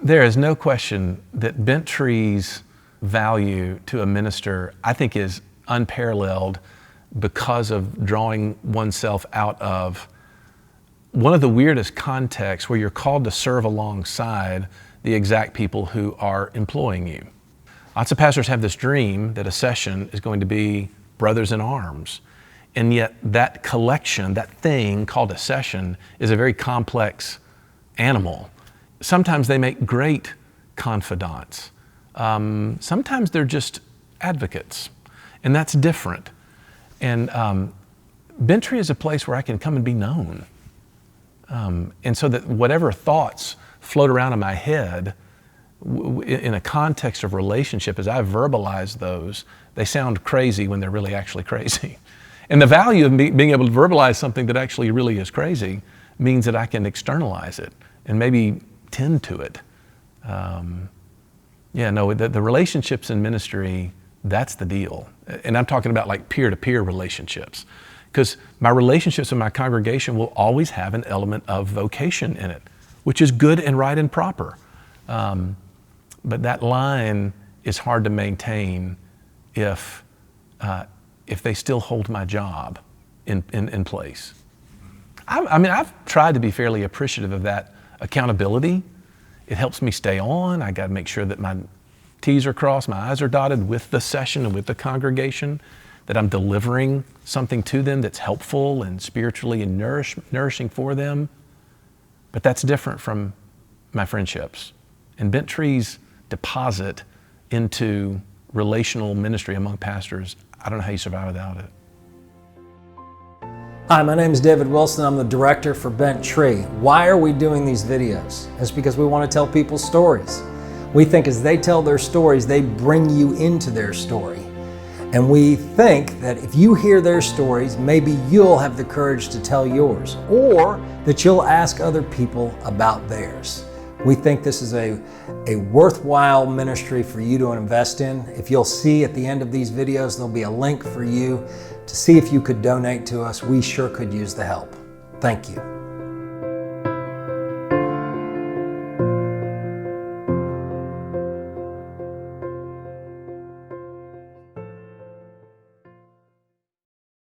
There is no question that Bent Tree's value to a minister, I think, is unparalleled because of drawing oneself out of one of the weirdest contexts where you're called to serve alongside the exact people who are employing you. Lots of pastors have this dream that a session is going to be brothers in arms. And yet that collection, that thing called a session, is a very complex animal. Sometimes they make great confidants. Sometimes they're just advocates, and that's different. And Bent Tree is a place where I can come and be known. And so that whatever thoughts float around in my head in a context of relationship, as I verbalize those, they sound crazy when they're really actually crazy. And the value of being able to verbalize something that actually really is crazy means that I can externalize it and maybe tend to it. The relationships in ministry, that's the deal. And I'm talking about like peer-to-peer relationships, because my relationships with my congregation will always have an element of vocation in it, which is good and right and proper. But that line is hard to maintain if they still hold my job in place. I've tried to be fairly appreciative of that accountability. It helps me stay on. I got to make sure that my T's are crossed, my I's are dotted with the session and with the congregation, that I'm delivering something to them that's helpful and spiritually and nourishing for them. But that's different from my friendships. And Bent Tree's deposit into relational ministry among pastors, I don't know how you survive without it. Hi, my name is David Wilson. I'm the director for Bent Tree. Why are we doing these videos? It's because we want to tell people stories. We think as they tell their stories, they bring you into their story. And we think that if you hear their stories, maybe you'll have the courage to tell yours, or that you'll ask other people about theirs. We think this is a worthwhile ministry for you to invest in. If you'll see at the end of these videos, there'll be a link for you to see if you could donate to us. We sure could use the help. Thank you.